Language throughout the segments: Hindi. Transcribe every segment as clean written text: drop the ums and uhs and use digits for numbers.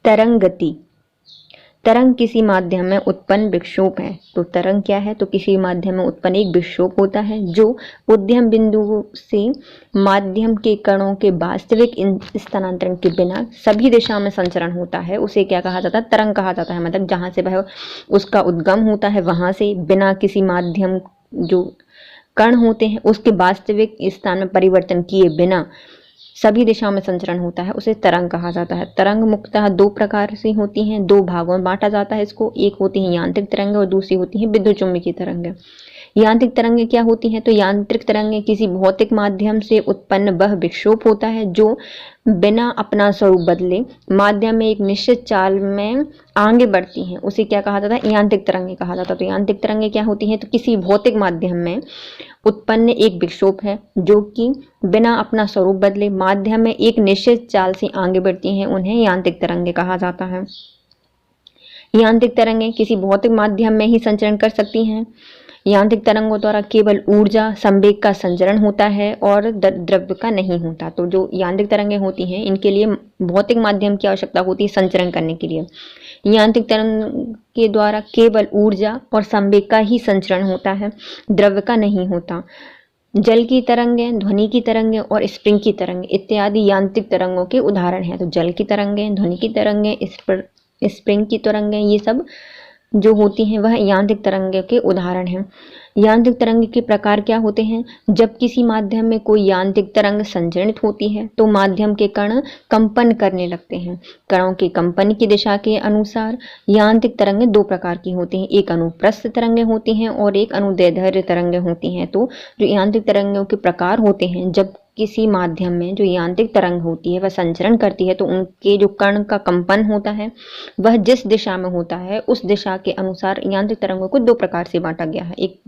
तरंग गति। तरंग किसी माध्यम में उत्पन्न विक्षोभ है। तो तरंग क्या है? तो किसी माध्यम में उत्पन्न एक विक्षोभ होता है जो उद्यम बिंदु से माध्यम के कणों के वास्तविक स्थानांतरण के बिना सभी दिशा में संचरण होता है। उसे क्या कहा जाता है? तरंग कहा जाता है। मतलब जहां से वह उसका उद्गम होता है वहां से बिना किसी माध्यम जो कण होते हैं उसके वास्तविक स्थान में परिवर्तन किए बिना सभी दिशा में संचरण होता है, उसे तरंग कहा जाता है। तरंग मुख्यतः दो प्रकार से होती हैं, दो भागों में बांटा जाता है इसको। एक होती है यांत्रिक तरंगें और दूसरी होती है विद्युत चुम्बकीय तरंगें। यांत्रिक तरंगें क्या होती हैं? तो यांत्रिक तरंगें किसी भौतिक माध्यम से उत्पन्न वह विक्षोभ होता है जो बिना अपना स्वरूप बदले माध्यम में एक निश्चित चाल में आगे बढ़ती हैं। उसे क्या कहा जाता है? यांत्रिक तरंगें कहा जाता है। तो यांत्रिक तरंगें क्या होती हैं? तो किसी भौतिक माध्यम में उत्पन्न एक विक्षोभ है जो कि बिना अपना स्वरूप बदले माध्यम में एक निश्चित चाल से आगे बढ़ती हैं, उन्हें यांत्रिक तरंगें कहा जाता है। यांत्रिक तरंगें किसी भौतिक माध्यम में ही संचरण कर सकती हैं। यांत्रिक तरंगों द्वारा केवल ऊर्जा संवेग का संचरण होता है और द्रव्य का नहीं होता। तो जो यांत्रिक तरंगें होती हैं इनके लिए भौतिक माध्यम की आवश्यकता होती है संचरण करने के लिए। यांत्रिक तरंग के द्वारा केवल ऊर्जा और संवेग का ही संचरण होता है, द्रव्य का नहीं होता। जल की तरंगें, ध्वनि की तरंगें और स्प्रिंग की तरंगें इत्यादि यांत्रिक तरंगों के उदाहरण हैं। तो जल की तरंगें, ध्वनि की तरंगें, स्प्रिंग की तरंगें, ये सब जो होती हैं वह यांत्रिक तरंगों के उदाहरण हैं। यांत्रिक तरंग के प्रकार क्या होते हैं? जब किसी माध्यम में कोई यांत्रिक तरंग संचरित होती है तो माध्यम के कण कंपन करने लगते हैं। कणों के कंपन की दिशा के अनुसार यांत्रिक तरंगें दो प्रकार की होती हैं, एक अनुप्रस्थ तरंगें होती हैं और एक अनुदैर्ध्य तरंगें होती हैं। तो जो यांत्रिक तरंगों के प्रकार होते हैं, जब किसी माध्यम में जो यांत्रिक तरंग होती है वह संचरण करती है तो उनके जो कण का कंपन होता है वह जिस दिशा में होता है उस दिशा के अनुसार यांत्रिक तरंगों को दो प्रकार से बांटा गया है, एक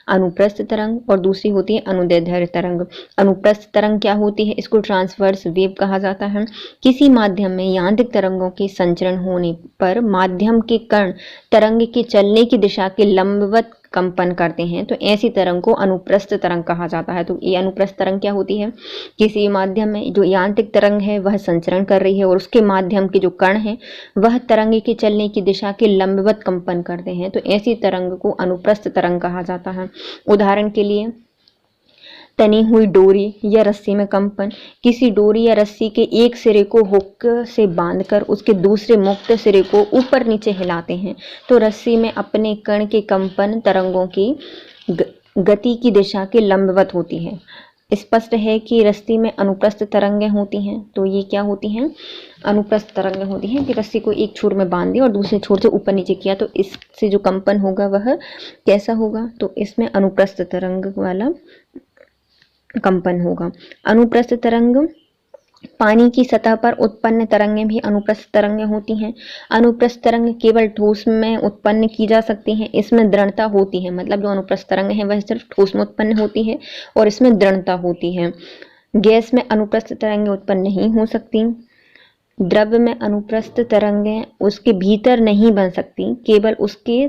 अनुप्रस्थ तरंग और दूसरी होती है अनुदैर्ध्य तरंग। अनुप्रस्थ तरंग क्या होती है? इसको ट्रांसवर्स वेव कहा जाता है। किसी माध्यम में यांत्रिक तरंगों के संचरण होने पर माध्यम के कण तरंग के चलने की दिशा के लंबवत कंपन करते हैं, तो ऐसी तरंग को अनुप्रस्थ तरंग कहा जाता है। तो ये अनुप्रस्थ तरंग क्या होती है? किसी माध्यम में जो यांत्रिक तरंग है वह संचरण कर रही है और उसके माध्यम के जो कण है वह तरंग के चलने की दिशा के लंबवत कंपन करते हैं, तो ऐसी तरंग को अनुप्रस्थ तरंग कहा जाता है। उदाहरण के लिए तनी हुई डोरी या रस्सी में कंपन। किसी डोरी या रस्सी के एक सिरे को हुक से बांधकर उसके दूसरे मुक्त सिरे को ऊपर नीचे हिलाते हैं तो रस्सी में अपने कण के कंपन तरंगों की गति की दिशा के लंबवत होती है। स्पष्ट है कि रस्सी में अनुप्रस्थ तरंगें होती हैं। तो ये क्या होती हैं? अनुप्रस्थ तरंगें होती हैं कि रस्सी को एक छोर में बांध दिया और दूसरे छोर से ऊपर नीचे किया तो इससे जो कंपन होगा वह कैसा होगा? तो इसमें अनुप्रस्थ तरंग वाला कंपन होगा। अनुप्रस्थ तरंग पानी की सतह पर उत्पन्न तरंगें भी अनुप्रस्थ तरंगें होती हैं। अनुप्रस्थ तरंग केवल ठोस में उत्पन्न की जा सकती हैं, इसमें दृढ़ता होती है। मतलब जो अनुप्रस्थ तरंग है वह सिर्फ ठोस में उत्पन्न होती है और इसमें दृढ़ता होती है। गैस में अनुप्रस्थ तरंगें उत्पन्न नहीं हो सकती। द्रव्य में अनुप्रस्थ तरंगें उसके भीतर नहीं बन सकती, केवल उसके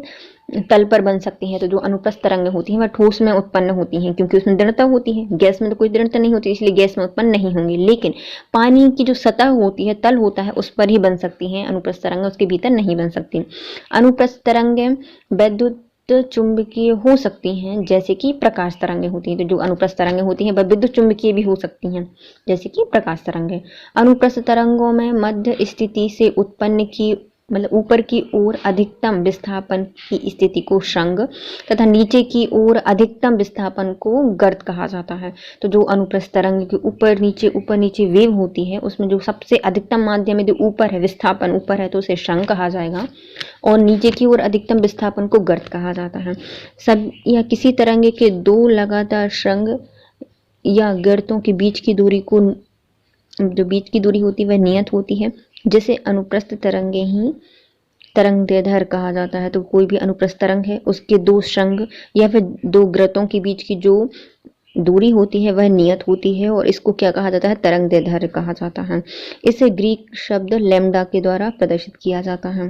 तल पर बन सकती हैं। तो जो अनुप्रस्थ तरंगें होती हैं वह ठोस में उत्पन्न होती हैं क्योंकि उसमें दृढ़ता होती है। गैस में तो कोई दृढ़ता नहीं होती इसलिए गैस में उत्पन्न नहीं होंगी, लेकिन पानी की जो सतह होती है, तल होता है, उस पर ही बन सकती हैं अनुप्रस्थ तरंगें, उसके भीतर नहीं बन सकती। अनुप्रस्थ तरंगें वैद्युत चुंबकीय हो सकती हैं जैसे कि प्रकाश तरंगें होती हैं। तो जो अनुप्रस्थ तरंगें होती हैं वह विद्युत चुंबकीय भी हो सकती हैं जैसे कि प्रकाश तरंगें। अनुप्रस्थ तरंगों में मध्य स्थिति से उत्पन्न की मतलब ऊपर की ओर अधिकतम विस्थापन की स्थिति को श्रृंग तथा नीचे की ओर अधिकतम विस्थापन को गर्त कहा जाता है। तो जो अनुप्रस्थ तरंग की ऊपर नीचे वेव होती है उसमें जो सबसे अधिकतम माध्यम में जो ऊपर है, विस्थापन ऊपर है, तो उसे श्रृंग कहा जाएगा और नीचे की ओर अधिकतम विस्थापन को गर्त कहा जाता है। सब या किसी तरंग के दो लगातार श्रृंग या गर्तों के बीच की दूरी को, जो बीच की दूरी होती है वह नियत होती है, जिसे अनुप्रस्थ तरंगें ही तरंगदैर्ध्य कहा जाता है। तो कोई भी अनुप्रस्थ तरंग है उसके दो श्रृंग या फिर दो गर्तों के बीच की जो दूरी होती है वह नियत होती है और इसको क्या कहा जाता है? तरंगदैर्ध्य कहा जाता है। इसे ग्रीक शब्द लैम्डा के द्वारा प्रदर्शित किया जाता है।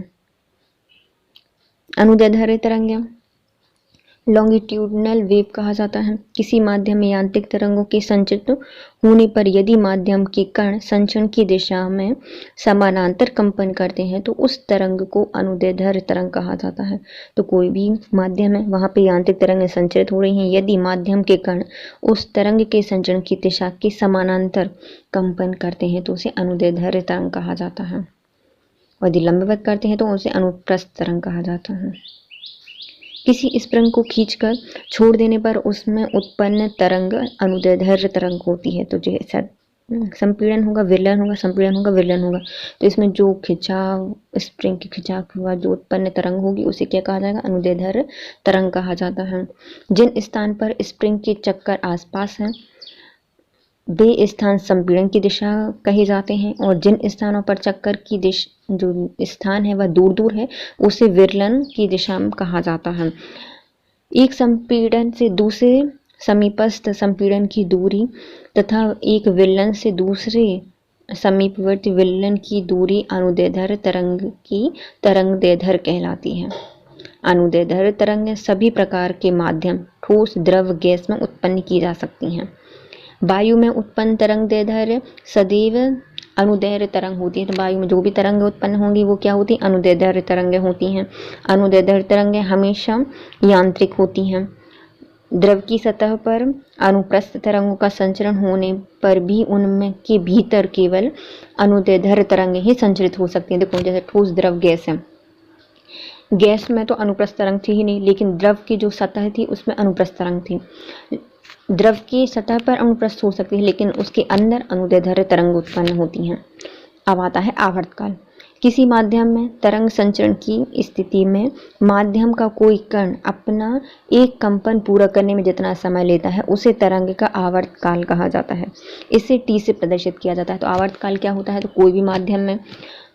अनुदैर्ध्य तरंगें लॉन्गिट्यूडनल वेव कहा जाता है। किसी माध्यम में यांत्रिक तरंगों के संचित होने पर यदि माध्यम के कण संचरण की दिशा में समानांतर कंपन करते हैं तो उस तरंग को अनुदैर्ध्य तरंग कहा जाता है। तो कोई भी माध्यम है, वहाँ पे यांत्रिक तरंगें संचरित हो रही हैं, यदि माध्यम के कण उस तरंग के संचरण की दिशा के समानांतर कंपन करते हैं तो उसे अनुदैर्ध्य तरंग कहा जाता है, और यदि लंबवत करते हैं तो उसे अनुप्रस्थ तरंग कहा जाता है। किसी स्प्रिंग को खींचकर छोड़ देने पर उसमें उत्पन्न तरंग अनुदैर्ध्य तरंग होती है। तो जैसा संपीड़न होगा विरलन होगा, संपीड़न होगा विरलन होगा, तो इसमें जो खिंचाव, स्प्रिंग के खिंचाव के बाद जो उत्पन्न तरंग होगी उसे क्या कहा जाएगा? अनुदैर्ध्य तरंग कहा जाता है। जिन स्थान पर स्प्रिंग के चक्कर आसपास हैं वे स्थान संपीड़न की दिशा कहे जाते हैं, और जिन स्थानों पर चक्कर की दिशा जो स्थान है वह दूर दूर है उसे विरलन की दिशा में कहा जाता है। एक संपीड़न से दूसरे समीपस्थ संपीड़न की दूरी तथा एक विरलन से दूसरे समीपवर्ती विरलन की दूरी अनुदैर्ध्य तरंग की तरंगदैर्ध्य कहलाती है। अनुदैर्ध्य तरंगें सभी प्रकार के माध्यम ठोस, द्रव, गैस में उत्पन्न की जा सकती हैं। वायु में उत्पन्न तरंगदैर्ध्य सदैव अनुदैर्ध्य तरंग होती है। तो वायु में जो भी तरंगें उत्पन्न होंगी वो क्या होती? अनुदैर्ध्य तरंगें होती हैं। अनुदैर्ध्य तरंगें हमेशा यांत्रिक होती हैं। द्रव की सतह पर अनुप्रस्थ तरंगों का संचरण होने पर भी उनमें के भीतर केवल अनुदैर्ध्य तरंगें ही संचरित हो सकती हैं। देखो जैसे ठोस, द्रव, गैस है, गैस में तो अनुप्रस्थ तरंग थी ही नहीं, लेकिन द्रव की जो सतह थी उसमें अनुप्रस्थ तरंग थी। द्रव की सतह पर अनुप्रस्थ हो सकती है लेकिन उसके अंदर अनुदैर्ध्य तरंग उत्पन्न होती हैं। अब आता है आवर्तकाल। किसी माध्यम में तरंग संचरण की स्थिति में माध्यम का कोई कण अपना एक कंपन पूरा करने में जितना समय लेता है उसे तरंग का आवर्तकाल कहा जाता है। इसे टी से प्रदर्शित किया जाता है। तो आवर्तकाल क्या होता है? तो कोई भी माध्यम में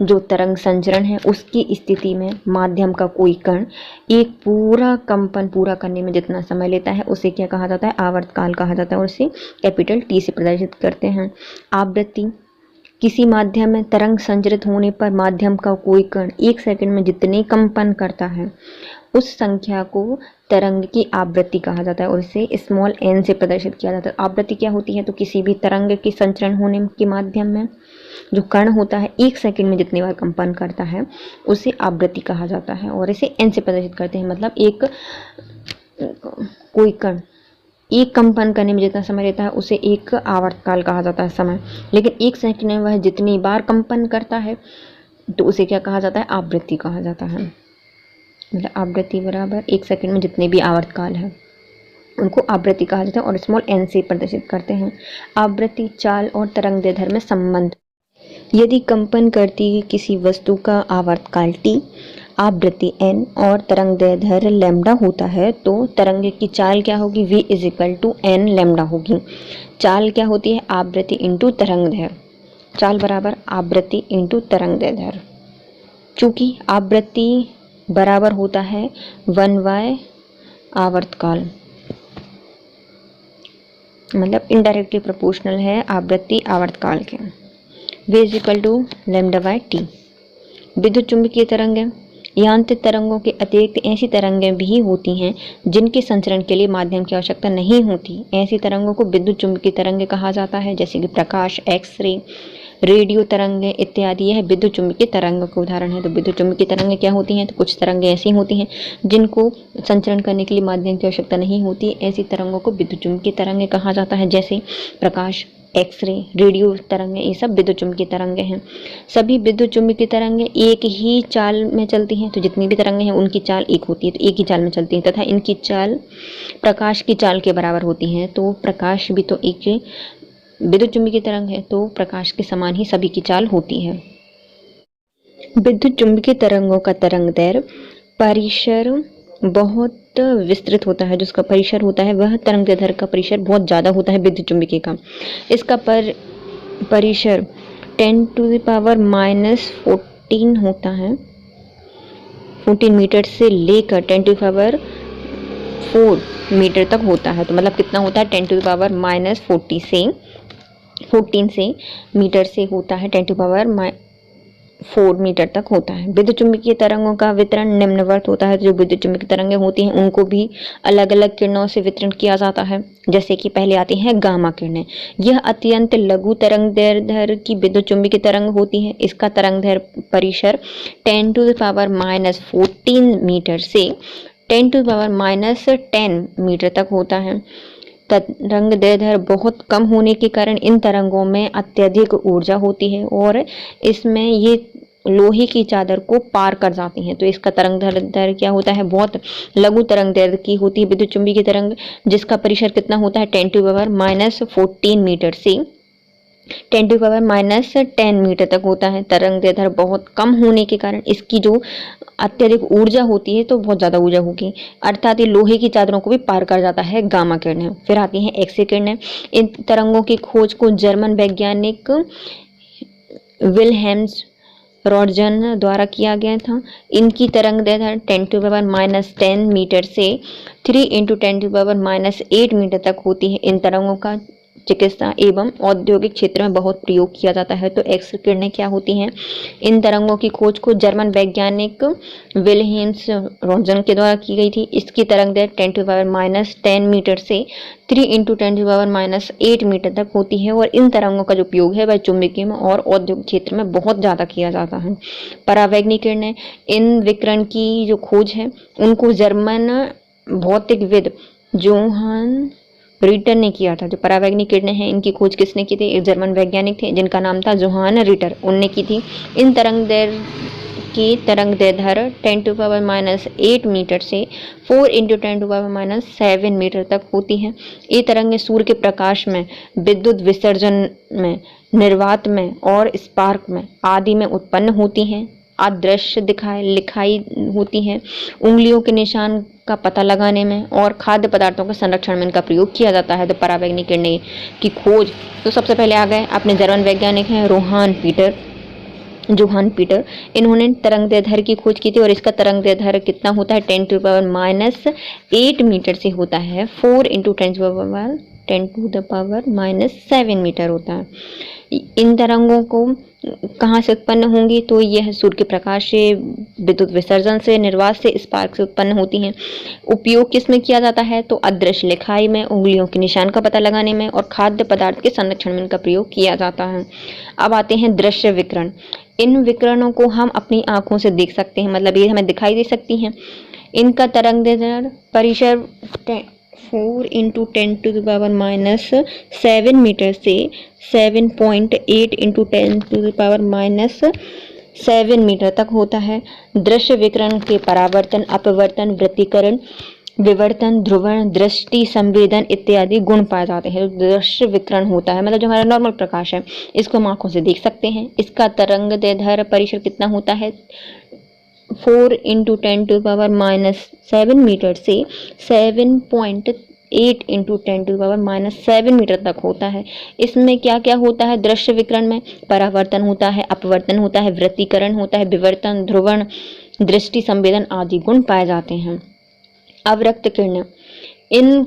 जो तरंग संचरण है उसकी स्थिति में माध्यम का कोई कण एक पूरा कंपन पूरा करने में जितना समय लेता है उसे क्या कहा जाता है? आवर्तकाल कहा जाता है, और इसे कैपिटल टी से प्रदर्शित करते हैं। आवृत्ति। किसी माध्यम में तरंग संचरित होने पर माध्यम का कोई कण 1 सेकंड में जितने कंपन करता है उस संख्या को तरंग की आवृत्ति कहा जाता है, और इसे स्मॉल n से प्रदर्शित किया जाता है। आवृत्ति क्या होती है? तो किसी भी तरंग के संचरण होने के माध्यम में जो कण होता है 1 सेकंड में जितनी बार कंपन करता है उसे आवृत्ति कहा जाता है, और इसे n से प्रदर्शित करते हैं। मतलब एक कोई कण एक कंपन करने में जितना समय लेता है उसे एक आवर्तकाल कहा जाता है समय, लेकिन 1 सेकंड में वह जितनी बार कंपन करता है तो उसे क्या कहा जाता है? आवृत्ति कहा जाता है। मतलब आवृत्ति बराबर 1 सेकंड में जितने भी आवर्तकाल है उनको आवृत्ति कहा जाता है, और स्मॉल n से प्रदर्शित करते हैं। आवृत्ति, चाल और तरंगदैर्ध्य में संबंध। यदि कंपन करती किसी वस्तु का आवर्तकाल t, आवृत्ति n और तरंगदैर्ध्य लैम्डा होता है तो तरंग की चाल क्या होगी? v = n लैम्डा होगी। चाल क्या होती है? आवृत्ति इंटू तरंगदैर्ध्य। चाल बराबर आवृत्ति इंटू तरंगदैर्ध्य। चूंकि आवृत्ति बराबर होता है 1/, आवर्तकाल, मतलब इनडायरेक्टली प्रोपोर्शनल है आवृत्ति आवर्तकाल के। v = λ/t। विद्युत चुंबकीय तरंगें। यांत्रिक तरंगों के अतिरिक्त ऐसी तरंगें भी होती हैं जिनके संचरण के लिए माध्यम की आवश्यकता नहीं होती। ऐसी तरंगों को विद्युत चुंबकीय तरंगें कहा जाता है, जैसे कि प्रकाश, एक्सरे, रेडियो तरंगें इत्यादि। यह विद्युत चुंबकीय तरंगों के उदाहरण है। तो विद्युत चुंबकीय तरंगें क्या होती हैं? तो कुछ तरंगें ऐसी होती हैं जिनको संचरण करने के लिए माध्यम की आवश्यकता नहीं होती। ऐसी तरंगों को विद्युत चुंबकीय तरंगें कहा जाता है, जैसे प्रकाश, एक्सरे, रेडियो तरंगें, ये सब विद्युत चुंबकीय तरंगें हैं। सभी विद्युत चुंबकीय तरंगें एक ही चाल में चलती हैं। तो जितनी भी तरंगें हैं उनकी चाल एक होती है, तो एक ही चाल में चलती हैं, तथा इनकी चाल प्रकाश की चाल के बराबर होती हैं। तो प्रकाश भी तो एक विद्युत चुंबकीय तरंग है, तो प्रकाश के समान ही सभी की चाल होती है। विद्युत चुंबकीय तरंगों का तरंगदैर्ध्य परिसर बहुत विस्तृत होता है। जिसका परिसर होता है वह तरंगदैर्ध्य का परिसर बहुत ज़्यादा होता है विद्युत चुंबकीय का। इसका परिसर 10⁻⁻14 होता है। 14 मीटर से लेकर 10⁻⁴ मीटर तक होता है। तो मतलब कितना होता है? 10⁻⁻14 से मीटर से होता है 10⁻⁻ 4 मीटर तक होता है। विद्युत चुम्बकीय तरंगों का वितरण निम्नवत होता है। जो विद्युत चुम्बकीय तरंगें होती हैं उनको भी अलग अलग किरणों से वितरण किया जाता है। जैसे कि पहले आती हैं गामा किरणें। यह अत्यंत लघु तरंगदैर्ध्य की विद्युत चुम्बकीय तरंग होती है। इसका तरंगदैर्ध्य परिसर 10⁻⁻14 मीटर से 10⁻⁻10 मीटर तक होता है। तरंगदैर्ध्य बहुत कम होने के कारण इन तरंगों में अत्यधिक ऊर्जा होती है और इसमें ये लोहे की चादर को पार कर जाती हैं। तो इसका तरंगदैर्ध्य क्या होता है, बहुत लघु तरंगदैर्ध्य की होती है विद्युत चुम्बकीय तरंग, जिसका परिसर कितना होता है 10⁻⁻14 मीटर से 10⁻⁻10 मीटर तक होता है। तरंगदैर्ध्य बहुत कम होने के कारण इसकी जो अत्यधिक ऊर्जा होती है तो बहुत ज़्यादा ऊर्जा होगी, अर्थात ये लोहे की चादरों को भी पार कर जाता है गामा किरणें। फिर आती हैं एक्स रे किरणें। इन तरंगों की खोज को जर्मन वैज्ञानिक विल्हेम्स रॉन्टजन द्वारा किया गया था। इनकी तरंगदैर्ध्य 10⁻⁻10 मीटर से 3 × 10⁻⁸ मीटर तक होती है। इन तरंगों का चिकित्सा एवं औद्योगिक क्षेत्र में बहुत प्रयोग किया जाता है। तो एक्स किरणें क्या होती हैं, इन तरंगों की खोज को जर्मन वैज्ञानिक विल्हेम्स रॉन्टजन के द्वारा की गई थी। इसकी तरंगदैर्ध्य 10⁻⁻10 मीटर से 3 × 10⁻⁸ मीटर तक होती है और इन तरंगों का जो उपयोग है वह चुंबकीय में और औद्योगिक क्षेत्र में बहुत ज़्यादा किया जाता है। परावैंगनी किरणें, इन विकिरण की जो खोज है उनको जर्मन भौतिकविद जोहान रिटर ने किया था। जो परावैंगनी किरणें हैं इनकी खोज किसने की थी, एक जर्मन वैज्ञानिक थे जिनका नाम था जोहान रिटर, उनने की थी। इन तरंगदैर्ध्य की तरंगदैर्ध्य 10⁻⁸ मीटर से 4 × 10⁻⁷ मीटर तक होती है। ये तरंगें सूर्य के प्रकाश में, विद्युत विसर्जन में, निर्वात में और स्पार्क में आदि में उत्पन्न होती हैं। अदृश्य लिखाई होती हैं। उंगलियों के निशान का पता लगाने में और खाद्य पदार्थों के संरक्षण में इनका प्रयोग किया जाता है। तो परावैंगनी किरणें की खोज तो सबसे पहले आ गए अपने जर्मन वैज्ञानिक हैं जोहान पीटर। इन्होंने तरंगदैर्ध्य की खोज की थी और इसका तरंगदैर्ध्य कितना होता है 10⁻⁸ मीटर से होता है 4 × 10⁻⁷ मीटर होता है। इन तरंगों को कहाँ से उत्पन्न होंगी, तो यह सूर्य के प्रकाश से, विद्युत विसर्जन से, निर्वात से, स्पार्क से उत्पन्न होती हैं। उपयोग किस में किया जाता है, तो अदृश्य लिखाई में, उंगलियों के निशान का पता लगाने में और खाद्य पदार्थ के संरक्षण में इनका प्रयोग किया जाता है। अब आते हैं दृश्य विकिरण। इन विकिरणों को हम अपनी आंखों से देख सकते हैं, मतलब ये हमें दिखाई दे सकती हैं। इनका तरंगदैर्ध्य परिसर 4 × 10⁻⁷ मीटर से 7.8 × 10⁻⁷ मीटर तक होता है। दृश्य विकिरण के परावर्तन, अपवर्तन, वृत्तीकरण, विवर्तन, ध्रुवण, दृष्टि संवेदन इत्यादि गुण पाए जाते हैं। दृश्य विकिरण होता है मतलब जो हमारा नॉर्मल प्रकाश है, इसको हम आंखों से देख सकते हैं। इसका तरंगदैर्ध्य परिसर कितना होता है 4 × 10⁻⁷ मीटर से 7.8 × 10⁻⁷ मीटर तक होता है। इसमें क्या क्या होता है, दृश्य विकिरण में परावर्तन होता है, अपवर्तन होता है, वृत्तीकरण होता है, विवर्तन, ध्रुवण, दृष्टि संवेदन आदि गुण पाए जाते हैं। अवरक्त किरणें, इन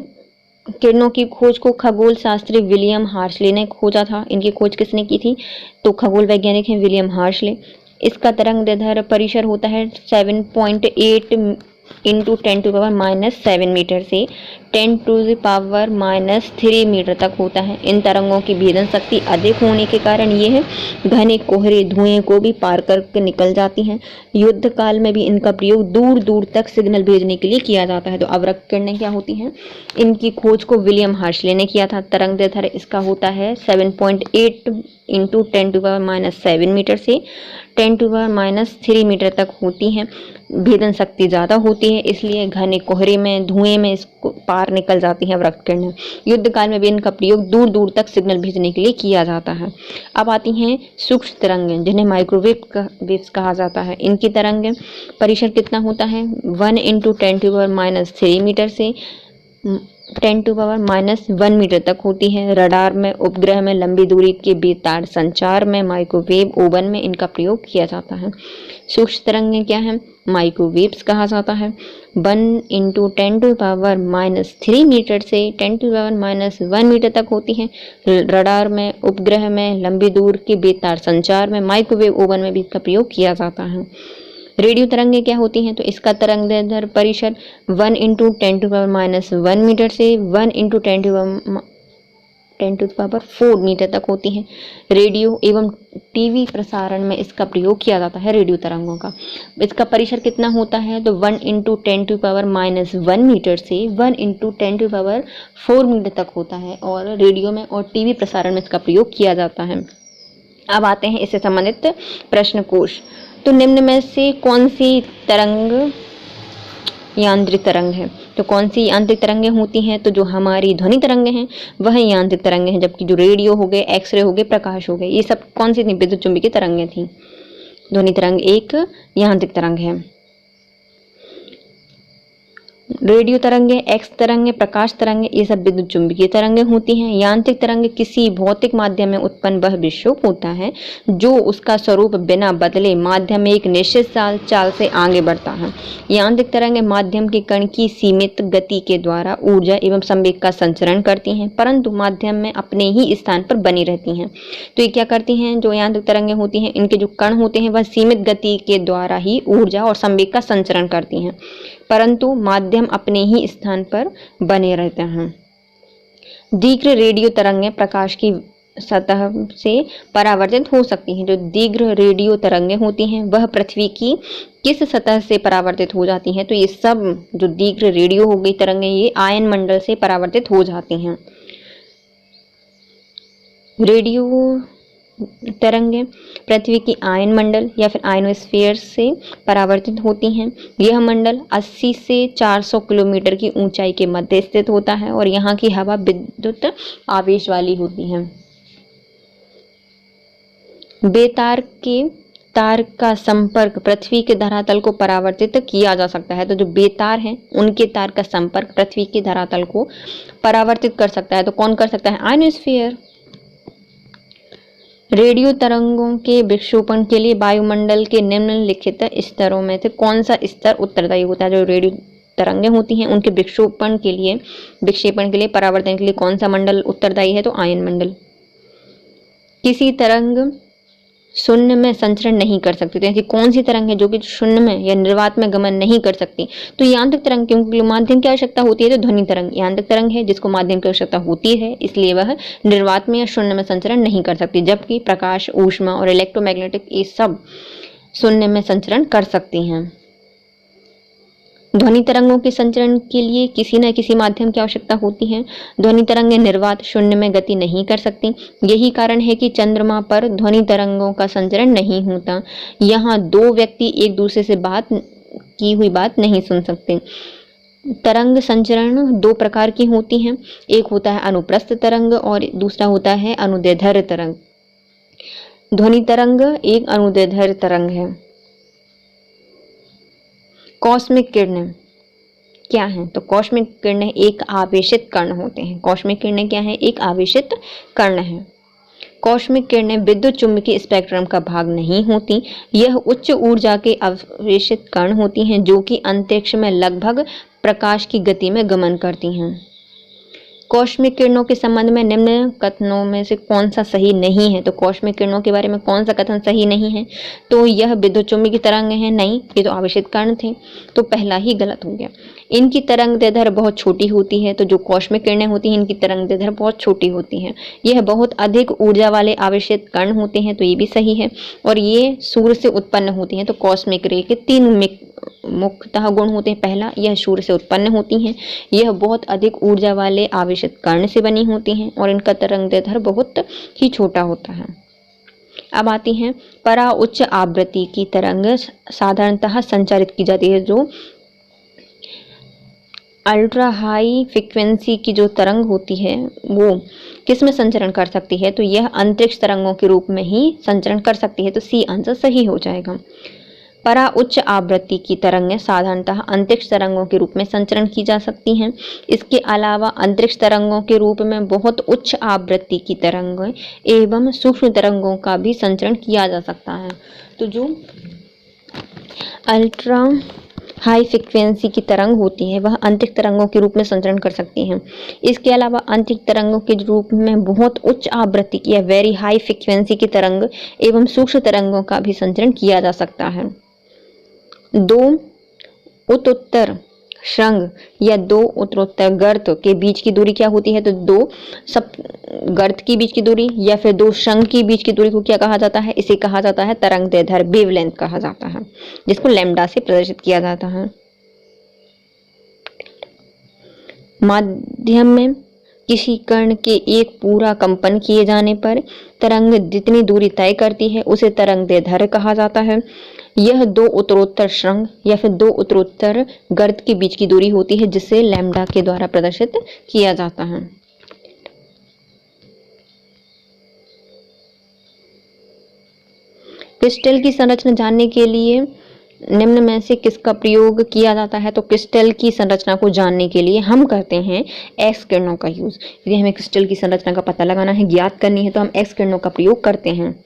किरणों की खोज को खगोल शास्त्री विलियम हर्शले ने खोजा था। इनकी खोज किसने की थी, तो खगोल वैज्ञानिक हैं विलियम हर्शले। इसका तरंगदैर्ध्य परिसर होता है 7.8 × 10⁻⁷ मीटर से 10⁻⁻³ मीटर तक होता है। इन तरंगों की भेदन शक्ति अधिक होने के कारण यह घने कोहरे, धुएं को भी पार करके निकल जाती हैं। युद्ध काल में भी इनका प्रयोग दूर दूर तक सिग्नल भेजने के लिए किया जाता है। तो अवरक्त किरणें क्या होती हैं, इनकी खोज को विलियम हर्शले ने किया था। तरंगदैर्ध्य इसका होता है 7.8 × 10⁻⁷ मीटर से 10⁻³ मीटर तक होती हैं। भेदन शक्ति ज़्यादा होती है, इसलिए घने कोहरे में, धुएं में इसको पार निकल जाती हैं अवरक्त किरणें। युद्ध काल में भी इनका प्रयोग दूर दूर तक सिग्नल भेजने के लिए किया जाता है। अब आती हैं सूक्ष्म तरंगें, जिन्हें माइक्रोवेव्स कहा जाता है। इनकी तरंगें परिसर कितना होता है 1 × 10⁻³ मीटर से 10⁻⁻1 मीटर तक होती है। रडार में, उपग्रह में, लंबी दूरी के बेतार संचार में, माइक्रोवेव ओवन में इनका प्रयोग किया जाता है। सूक्ष्म तरंगें क्या है? माइक्रोवेव्स कहा जाता है। 1 × 10⁻³ मीटर से 10⁻⁻1 मीटर तक होती है। रडार में, उपग्रह में, लंबी दूर के बेतार संचार में, माइक्रोवेव ओवन में भी इसका प्रयोग किया जाता है। रेडियो तरंगें क्या होती हैं? तो इसका तरंगदैर्ध्य परिसर 1 × 10⁻⁻1 मीटर से 1 × 10⁻⁴ मीटर तक होती है। रेडियो एवं टीवी प्रसारण में इसका प्रयोग किया जाता है रेडियो तरंगों का। इसका परिसर कितना होता है? तो 1 × 10⁻⁻1 मीटर से 1 × 10⁻⁴ मीटर तक होता है और रेडियो में और टीवी प्रसारण में इसका प्रयोग किया जाता है। अब आते हैं इससे संबंधित प्रश्न कोश। तो निम्न में से कौन सी तरंग यांत्रिक तरंग है? तो कौन सी यांत्रिक तरंगें होती हैं? तो जो हमारी ध्वनि तरंगें हैं वह यांत्रिक तरंगें हैं, जबकि जो रेडियो हो गए, एक्सरे हो गए, प्रकाश हो गए, ये सब कौन सी थी? विद्युत चुम्बकीय तरंगें थी। ध्वनि तरंग एक यांत्रिक तरंग है। रेडियो तरंगे, एक्स तरंगे, प्रकाश तरंगे, ये सब विद्युत चुम्बकीय तरंगे होती हैं। यांत्रिक तरंगे किसी भौतिक माध्यम में उत्पन्न वह विक्षोभ होता है जो उसका स्वरूप बिना बदले माध्यम में एक निश्चित चाल से आगे बढ़ता है। यांत्रिक तरंगे माध्यम के कण की सीमित गति के द्वारा ऊर्जा एवं संवेग का संचरण करती हैं, परंतु माध्यम में अपने ही स्थान पर बनी रहती हैं। तो ये क्या करती हैं? जो यांत्रिक तरंगे होती हैं, इनके जो कण होते हैं वह सीमित गति के द्वारा ही ऊर्जा और संवेग का संचरण करती हैं, परंतु माध्यम अपने ही स्थान पर बने रहते हैं। दीर्घ रेडियो तरंगें प्रकाश की सतह से परावर्तित हो सकती हैं। जो दीर्घ रेडियो तरंगें होती हैं वह पृथ्वी की किस सतह से परावर्तित हो जाती हैं? तो ये सब जो दीर्घ रेडियो हो गई तरंगें, ये आयन मंडल से परावर्तित हो जाती हैं। रेडियो तरंगें पृथ्वी की आयन मंडल या फिर आयनोस्फीयर से परावर्तित होती हैं। यह मंडल 80 से 400 किलोमीटर की ऊंचाई के मध्य स्थित होता है और यहाँ की हवा विद्युत आवेश वाली होती है। बेतार के तार का संपर्क पृथ्वी के धरातल को परावर्तित किया जा सकता है। तो जो बेतार हैं उनके तार का संपर्क पृथ्वी के धरातल को परावर्तित कर सकता है। तो कौन कर सकता है? आयनोस्फीयर। रेडियो तरंगों के विक्षेपण के लिए वायुमंडल के निम्नलिखित स्तरों में से कौन सा स्तर उत्तरदायी होता है? जो रेडियो तरंगें होती हैं उनके विक्षेपण के लिए, परावर्तन के लिए कौन सा मंडल उत्तरदायी है? तो आयन मंडल। किसी तरंग शून्य में संचरण नहीं कर सकती। तो ऐसी कौन सी तरंग है जो कि शून्य में या निर्वात में गमन नहीं कर सकती? तो यांत्रिक तरंग, क्योंकि माध्यम की आवश्यकता होती है। तो ध्वनि तरंग यांत्रिक तरंग है जिसको माध्यम की आवश्यकता होती है, इसलिए वह निर्वात में या शून्य में संचरण नहीं कर सकती, जबकि प्रकाश, ऊष्मा और इलेक्ट्रोमैग्नेटिक ये सब शून्य में संचरण कर सकती हैं। ध्वनि तरंगों के संचरण के लिए किसी न किसी माध्यम की आवश्यकता होती है। ध्वनि तरंगें निर्वात शून्य में गति नहीं कर सकती। यही कारण है कि चंद्रमा पर ध्वनि तरंगों का संचरण नहीं होता। यहाँ दो व्यक्ति एक दूसरे से की हुई बात नहीं सुन सकते। तरंग संचरण दो प्रकार की होती हैं। एक होता है अनुप्रस्थ तरंग और दूसरा होता है अनुदैर्ध्य तरंग। ध्वनि तरंग एक अनुदैर्ध्य तरंग है। कॉस्मिक किरणें क्या हैं? तो कॉस्मिक किरणें एक आवेशित कण होते हैं। कॉस्मिक किरणें क्या हैं? एक आवेशित कण है। कॉस्मिक किरणें विद्युत चुम्बकीय स्पेक्ट्रम का भाग नहीं होती। यह उच्च ऊर्जा के आवेशित कण होती हैं जो कि अंतरिक्ष में लगभग प्रकाश की गति में गमन करती हैं। कॉस्मिक किरणों के संबंध में निम्न कथनों में से कौन सा सही नहीं है? तो कॉस्मिक किरणों के बारे में कौन सा कथन सही नहीं है? तो यह विद्युत चुम्बकीय तरंगें हैं? नहीं, ये तो आवेशित कण थे, तो पहला ही गलत हो गया। इनकी तरंगदैर्ध्य बहुत छोटी होती है। तो जो कॉस्मिक किरणें होती हैं इनकी तरंगदैर्ध्य बहुत छोटी होती है। यह बहुत अधिक ऊर्जा वाले आवेशित कण होते हैं, तो ये भी सही है। और ये सूर्य से उत्पन्न होती हैं। तो कॉस्मिक रे के 3 मुख्यतः गुण होते हैं। पहला, यह सूर्य से उत्पन्न होती हैं। यह बहुत अधिक ऊर्जा वाले आवेशित कण से बनी होती हैं और इनका तरंगदैर्ध्य बहुत ही छोटा होता है। अब आती हैं परा उच्च आवृत्ति की तरंग साधारणतः संचारित की जाती है। जो अल्ट्रा हाई फ्रीक्वेंसी की जो तरंग होती है वो किस में संचरण कर सकती है? तो यह अंतरिक्ष तरंगों के रूप में ही संचरण कर सकती है। तो सी आंसर सही हो जाएगा। परा उच्च आवृत्ति की तरंगें साधारणतः अंतरिक्ष तरंगों के रूप में संचरण की जा सकती हैं। इसके अलावा अंतरिक्ष तरंगों के रूप में बहुत उच्च आवृत्ति की तरंगें एवं सूक्ष्म तरंगों का भी संचरण किया जा सकता है। तो जो अल्ट्रा हाई फ्रिक्वेंसी की तरंग होती है वह अंतरिक्ष तरंगों के रूप में संचरण कर सकती हैं। इसके अलावा अंतरिक्ष तरंगों के रूप में बहुत उच्च आवृत्ति की या वेरी हाई फ्रिक्वेंसी की तरंग एवं सूक्ष्म तरंगों का भी संचरण किया जा सकता है। दो उत्तरोत्तर शृंग या दो उत्तरोत्तर गर्त के बीच की दूरी क्या होती है? तो दो सब गर्त की बीच की दूरी या फिर दो शृंग की बीच की दूरी को क्या कहा जाता है? इसे कहा जाता है तरंगदैर्ध्य, वेवलेंथ कहा जाता है, जिसको लैम्डा से प्रदर्शित किया जाता है। माध्यम में किसी कण के एक पूरा कंपन किए जाने पर तरंग जितनी दूरी तय करती है उसे तरंगदैर्ध्य कहा जाता है। यह दो उत्तरोत्तर शृंग या फिर दो उत्तरोत्तर गर्त के बीच की दूरी होती है जिसे लैम्डा के द्वारा प्रदर्शित किया जाता है। क्रिस्टल की संरचना जानने के लिए निम्न में से किसका प्रयोग किया जाता है? तो क्रिस्टल की संरचना को जानने के लिए हम करते हैं एक्स किरणों का यूज। यदि हमें क्रिस्टल की संरचना का पता लगाना है, ज्ञात करनी है, तो हम एक्स किरणों का प्रयोग करते हैं।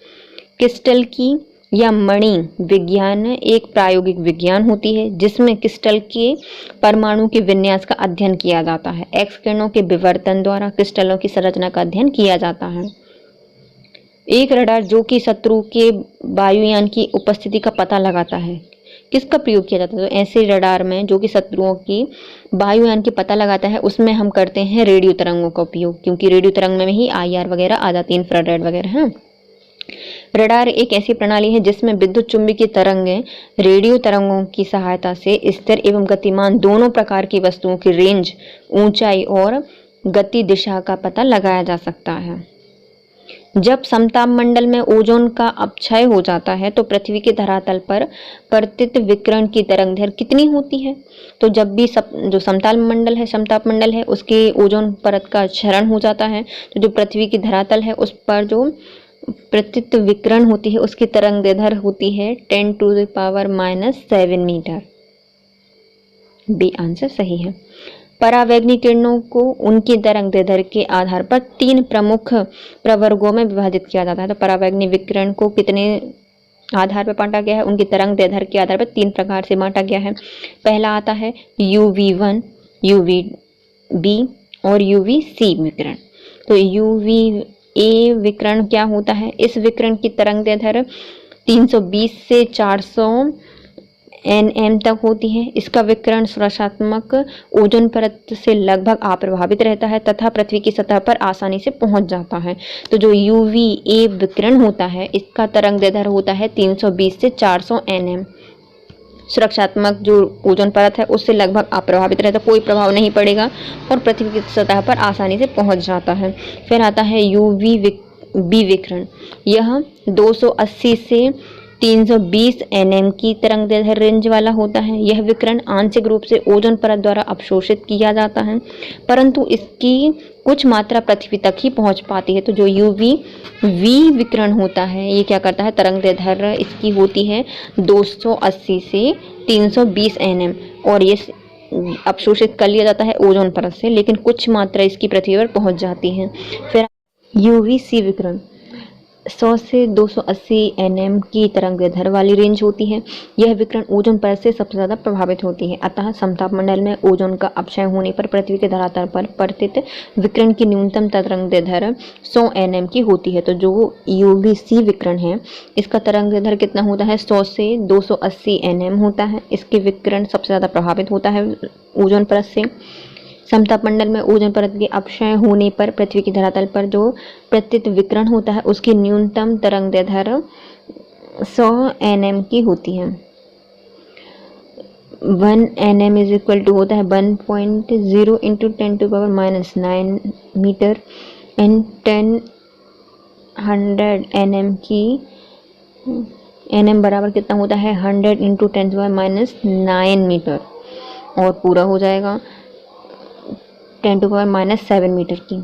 क्रिस्टल की या मणि विज्ञान एक प्रायोगिक विज्ञान होती है जिसमें क्रिस्टल के परमाणु के विन्यास का अध्ययन किया जाता है। एक्स किरणों के विवर्तन द्वारा क्रिस्टलों की संरचना का अध्ययन किया जाता है। एक रडार जो कि शत्रु के वायुयान की उपस्थिति का पता लगाता है, किसका प्रयोग किया जाता है? तो ऐसे रडार में जो कि शत्रुओं की वायुयान की पता लगाता है उसमें हम करते हैं रेडियो तरंगों का उपयोग, क्योंकि रेडियो तरंग में ही IR वगैरह आ जाती है, इंफ्रारेड वगैरह हैं। रडार एक ऐसी प्रणाली है जिसमें विद्युत चुंबकीय तरंगें रेडियो तरंगों की सहायता से स्थिर एवं गतिमान दोनों प्रकार की वस्तुओं की रेंज, ऊंचाई और गति दिशा का पता लगाया जा सकता है। जब समताप मंडल में ओजोन का अपक्षय हो जाता है तो पृथ्वी के धरातल पर पतित विकिरण की तरंगदैर्घ्य कितनी होती है? तो जब भी जो समताप मंडल है उसके ओजोन परत का क्षरण हो जाता है तो जो पृथ्वी की धरातल है उस पर जो पतित विकिरण होती है उसकी तरंगदैर्घ्य होती है 10⁻⁻7 मीटर। बी आंसर सही है। परावैंगनी किरणों को उनकी तरंगदैर्घ्य के आधार पर 3 प्रमुख प्रवर्गों में विभाजित किया जाता है। तो परावैंगनी विकिरण को कितने आधार पर बांटा गया है? उनकी तरंगदैर्घ्य के आधार पर 3 प्रकार से बांटा गया है। पहला आता है UV1, UVB और UVC विकिरण। तो UVA विकिरण क्या होता है? इस विकिरण की तरंगदैर्घ्य 320 से 400 nm तक होती है। इसका विकिरण सुरक्षात्मक ओजोन परत से लगभग अप्रभावित रहता है तथा पृथ्वी की सतह पर आसानी से पहुंच जाता है। तो जो UVA विकिरण होता है इसका तरंगदैर्घ्य होता है 320 से 400 nm। सुरक्षात्मक जो ओजोन परत है उससे लगभग अप्रभावित रहता है, कोई प्रभाव नहीं पड़ेगा और पृथ्वी की सतह पर आसानी से पहुंच जाता है। फिर आता है UVB विकिरण। यह 280 से 320 nm की तरंगदैर्घ्य रेंज वाला होता है। यह विकिरण आंशिक रूप से ओजोन परत द्वारा अवशोषित किया जाता है परंतु इसकी कुछ मात्रा पृथ्वी तक ही पहुंच पाती है। तो जो UVV विकिरण होता है ये क्या करता है? तरंगदैर्घ्य इसकी होती है 280 से 320 nm और ये अवशोषित कर लिया जाता है ओजोन परत से, लेकिन कुछ मात्रा इसकी पृथ्वी पर पहुंच जाती है। फिर UVC विकिरण 100 से 280 nm की तरंगदैर्घ्य वाली रेंज होती है। यह विकिरण ओजोन परत से सबसे ज़्यादा प्रभावित होती है। अतः समताप मंडल में ओजोन का अपक्षय होने पर पृथ्वी के धरातल पर पतित विकिरण की न्यूनतम तरंगदैर्घ्य 100 nm की होती है। तो जो UVC विकिरण है इसका तरंगदैर्घ्य कितना होता है? 100 से 280 nm होता है। इसके विकिरण सबसे ज़्यादा प्रभावित होता है ओजोन परत से। समताप मंडल में ओजोन परत के अपक्षय होने पर पृथ्वी की धरातल पर जो पतित विकिरण होता है उसकी न्यूनतम तरंगदैर्घ्य 100 nm की होती है। 1 nm इज इक्वल टू होता है 1.0 इंटू 10⁻⁹ मीटर एंड 100 nm की nm बराबर कितना होता है? 100 इंटू 10⁻⁹ मीटर और पूरा हो जाएगा 10⁻⁷ मीटर की।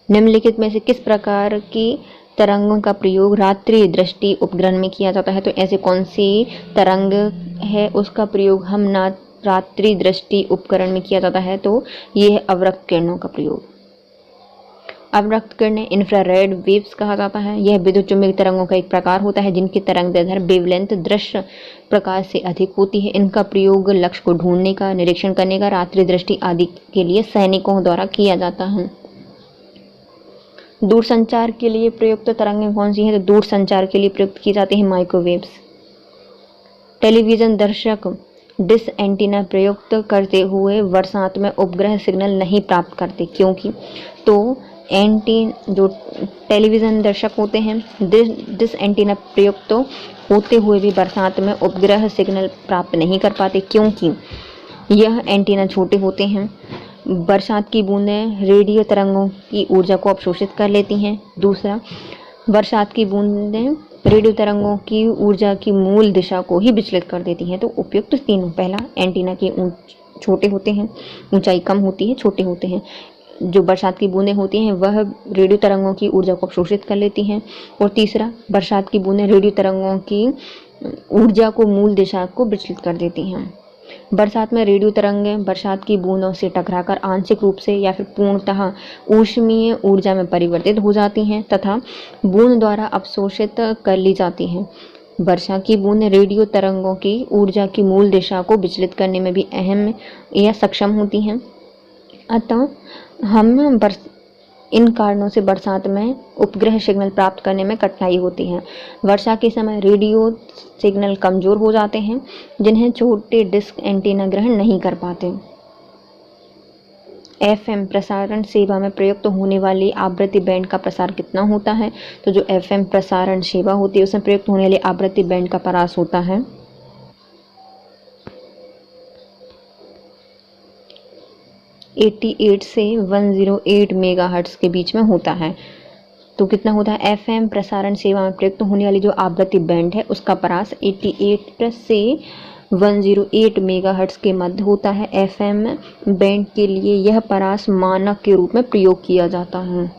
निम्नलिखित में से किस प्रकार की तरंगों का प्रयोग रात्रि दृष्टि उपग्रहण में किया जाता है, तो ऐसे कौन सी तरंग है उसका प्रयोग हम ना रात्रि दृष्टि उपकरण में किया जाता है, तो ये है अवरक्त किरणों का प्रयोग। अवरक्त किरणें इंफ्रारेड वेव्स कहा जाता है। यह विद्युत चुम्बकीय तरंगों का एक प्रकार होता है जिनकी तरंगदैर्ध्य वेवलेंथ दृश्य प्रकाश से अधिक होती है। इनका प्रयोग लक्ष्य को ढूंढने का, निरीक्षण करने का, रात्रि दृष्टि आदि के लिए सैनिकों द्वारा किया जाता है। दूरसंचार के लिए प्रयुक्त तरंगें कौन सी हैं? तो दूरसंचार के लिए प्रयुक्त की जाती है माइक्रोवेव्स। टेलीविजन दर्शक डिश एंटीना प्रयुक्त करते हुए बरसात में उपग्रह सिग्नल नहीं प्राप्त करते, क्योंकि तो जो टेलीविज़न दर्शक होते हैं डिश एंटीना प्रयुक्त होते हुए भी बरसात में उपग्रह सिग्नल प्राप्त नहीं कर पाते, क्योंकि यह एंटीना छोटे होते हैं। बरसात की बूंदें रेडियो तरंगों की ऊर्जा को अवशोषित कर लेती हैं। दूसरा, बरसात की बूंदें रेडियो तरंगों की ऊर्जा की मूल दिशा को ही विचलित कर देती हैं। तो उपयुक्त तीनों, पहला एंटीना के छोटे होते हैं, ऊंचाई कम होती है, छोटे होते हैं। जो बरसात की बूंदें होती हैं वह रेडियो तरंगों की ऊर्जा को अवशोषित कर लेती हैं। और तीसरा, बरसात की बूंदें रेडियो तरंगों की ऊर्जा को मूल दिशा को विचलित कर देती हैं। बरसात में रेडियो तरंगें बरसात की बूंदों से टकराकर आंशिक रूप से या फिर पूर्णतः ऊष्मीय ऊर्जा में परिवर्तित हो जाती हैं तथा बूंद द्वारा अवशोषित कर ली जाती हैं। वर्षा की बूंदें रेडियो तरंगों की ऊर्जा की मूल दिशा को विचलित करने में भी अहम या सक्षम होती हैं। अतः इन कारणों से बरसात में उपग्रह सिग्नल प्राप्त करने में कठिनाई होती है। वर्षा के समय रेडियो सिग्नल कमजोर हो जाते हैं जिन्हें छोटे डिस्क एंटीना ग्रहण नहीं कर पाते। एफएम प्रसारण सेवा में प्रयुक्त होने वाली आवृत्ति बैंड का प्रसार कितना होता है? तो जो एफएम प्रसारण सेवा होती है उसमें प्रयुक्त होने वाली आवृत्ति बैंड का परास होता है 88 से 108 मेगाहर्ट्ज के बीच में होता है। तो कितना होता है? एफएम प्रसारण सेवा में प्रयुक्त होने वाली जो आवृत्ति बैंड है उसका परास 88 से 108 मेगाहर्ट्ज के मध्य होता है। एफएम बैंड के लिए यह परास मानक के रूप में प्रयोग किया जाता है।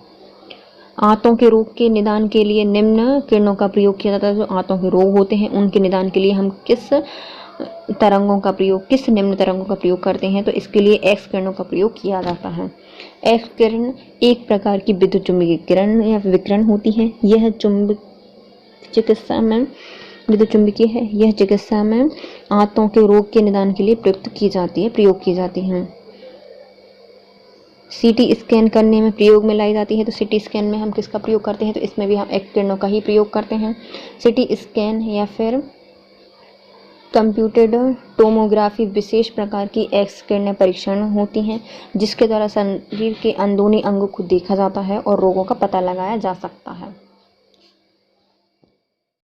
आंतों के रोग के निदान के लिए निम्न किरणों का प्रयोग किया जाता है। जो आंतों के रोग होते हैं उनके निदान के लिए हम किस निम्न तरंगों का प्रयोग करते हैं? तो इसके लिए एक्स किरणों का प्रयोग किया जाता है। एक्स किरण एक प्रकार की विद्युत चुम्बकीय किरण या विकिरण होती है। यह चिकित्सा में विद्युत चुम्बकीय है। यह चिकित्सा में आंतों के रोग के निदान के लिए प्रयोग की जाती है। सीटी स्कैन करने में प्रयोग में लाई जाती है। तो सीटी स्कैन में हम किसका प्रयोग करते हैं? तो इसमें भी हम एक्स किरणों का ही प्रयोग करते हैं। सीटी स्कैन या फिर कंप्यूटेड टोमोग्राफी विशेष प्रकार की एक्स किरणें परीक्षण होती हैं जिसके द्वारा शरीर के अंदरूनी अंगों को देखा जाता है और रोगों का पता लगाया जा सकता है।